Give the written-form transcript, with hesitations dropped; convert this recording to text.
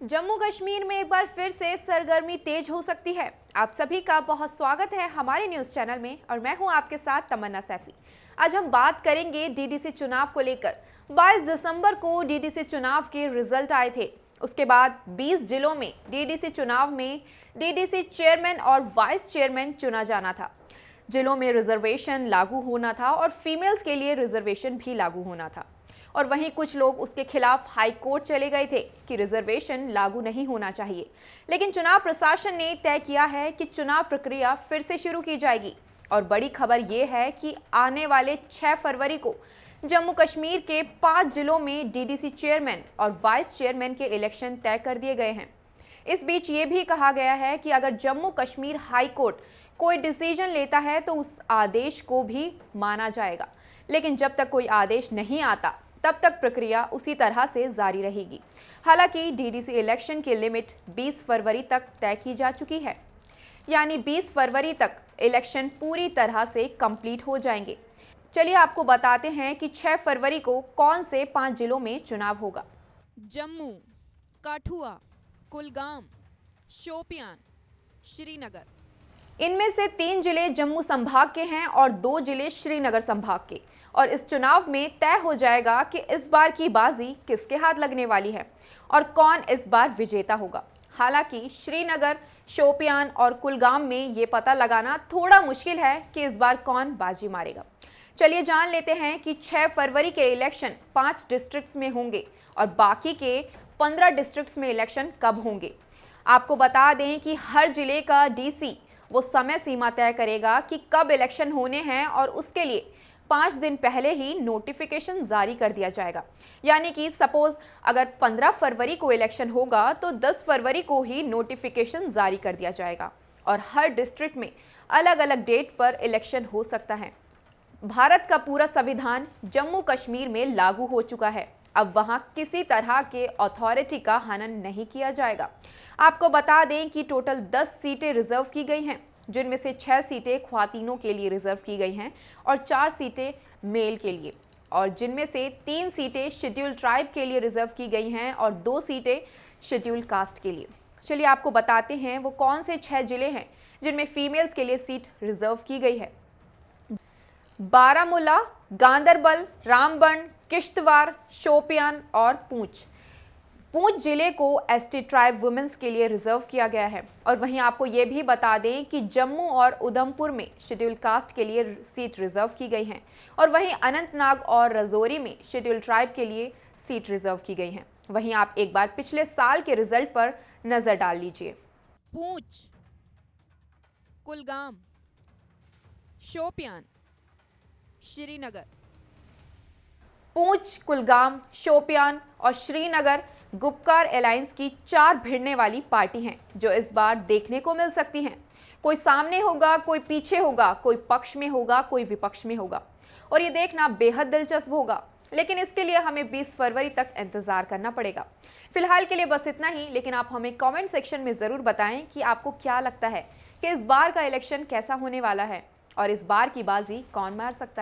जम्मू कश्मीर में एक बार फिर से सरगर्मी तेज हो सकती है। आप सभी का बहुत स्वागत है हमारे न्यूज चैनल में और मैं हूं आपके साथ तमन्ना सैफी। आज हम बात करेंगे डीडीसी चुनाव को लेकर। 22 दिसंबर को डीडीसी चुनाव के रिजल्ट आए थे। उसके बाद 20 जिलों में डीडीसी चुनाव में डीडीसी चेयरमैन और वाइस चेयरमैन चुना जाना था। जिलों में रिजर्वेशन लागू होना था और फीमेल्स के लिए रिजर्वेशन भी लागू होना था। और वहीं कुछ लोग उसके खिलाफ हाई कोर्ट चले गए थे कि रिजर्वेशन लागू नहीं होना चाहिए। लेकिन चुनाव प्रशासन ने तय किया है कि चुनाव प्रक्रिया फिर से शुरू की जाएगी। और बड़ी खबर यह है कि आने वाले 6 फरवरी को जम्मू कश्मीर के 5 जिलों में डीडीसी चेयरमैन और वाइस चेयरमैन के इलेक्शन तय कर दिए गए हैं। इस बीच ये भी कहा गया है कि अगर जम्मू कश्मीर हाई कोर्ट कोई डिसीजन लेता है तो उस आदेश को भी माना जाएगा। लेकिन जब तक कोई आदेश नहीं आता तब तक प्रक्रिया उसी तरह से जारी रहेगी। हालांकि डीडीसी इलेक्शन की लिमिट 20 फरवरी तक तय की जा चुकी है, यानी 20 फरवरी तक इलेक्शन पूरी तरह से कंप्लीट हो जाएंगे। चलिए आपको बताते हैं कि 6 फरवरी को कौन से 5 जिलों में चुनाव होगा। जम्मू, कठुआ, कुलगाम, शोपियान, श्रीनगर। इनमें से 3 जिले जम्मू संभाग के हैं और 2 जिले श्रीनगर संभाग के। और इस चुनाव में तय हो जाएगा कि इस बार की बाजी किसके हाथ लगने वाली है और कौन इस बार विजेता होगा। हालांकि श्रीनगर, शोपियान और कुलगाम में ये पता लगाना थोड़ा मुश्किल है कि इस बार कौन बाजी मारेगा। चलिए जान लेते हैं कि 6 फरवरी के इलेक्शन 5 डिस्ट्रिक्ट्स में होंगे और बाकी के 15 डिस्ट्रिक्ट्स में इलेक्शन कब होंगे। आपको बता दें कि हर जिले का डीसी वो समय सीमा तय करेगा कि कब इलेक्शन होने हैं और उसके लिए 5 दिन पहले ही नोटिफिकेशन जारी कर दिया जाएगा। यानी कि सपोज अगर 15 फरवरी को इलेक्शन होगा तो 10 फरवरी को ही नोटिफिकेशन जारी कर दिया जाएगा और हर डिस्ट्रिक्ट में अलग अलग डेट पर इलेक्शन हो सकता है। भारत का पूरा संविधान जम्मू कश्मीर में लागू हो चुका है। अब वहां किसी तरह के अथॉरिटी का हनन नहीं किया जाएगा। आपको बता दें कि टोटल 10 सीटें रिजर्व की गई हैं, जिनमें से 6 सीटें ख्वातीनों के लिए रिजर्व की गई हैं और 4 सीटें मेल के लिए, और जिनमें से 3 सीटें शेड्यूल ट्राइब के लिए रिजर्व की गई हैं और 2 सीटें शेड्यूल कास्ट के लिए। चलिए आपको बताते हैं वो कौन से 6 जिले हैं जिनमें फीमेल्स के लिए सीट रिजर्व की गई है। बारामूला, गांदरबल, रामबन, किश्तवाड़, शोपियान और पूंछ जिले को एसटी ट्राइब वुमेन्स के लिए रिजर्व किया गया है। और वहीं आपको ये भी बता दें कि जम्मू और उधमपुर में शेड्यूल कास्ट के लिए सीट रिजर्व की गई हैं और वहीं अनंतनाग और राजौरी में शेड्यूल ट्राइब के लिए सीट रिजर्व की गई हैं। वहीं आप एक बार पिछले साल के रिजल्ट पर नजर डाल लीजिए। पूंछ, कुलगाम, शोपियान, श्रीनगर। पूंछ, कुलगाम, शोपियान और श्रीनगर गुपकार अलायंस की 4 भिड़ने वाली पार्टी हैं जो इस बार देखने को मिल सकती हैं। कोई सामने होगा, कोई पीछे होगा, कोई पक्ष में होगा, कोई विपक्ष में होगा और ये देखना बेहद दिलचस्प होगा। लेकिन इसके लिए हमें 20 फरवरी तक इंतजार करना पड़ेगा। फिलहाल के लिए बस इतना ही, लेकिन आप हमें कमेंट सेक्शन में ज़रूर बताएं कि आपको क्या लगता है कि इस बार का इलेक्शन कैसा होने वाला है और इस बार की बाजी कौन मार सकता है।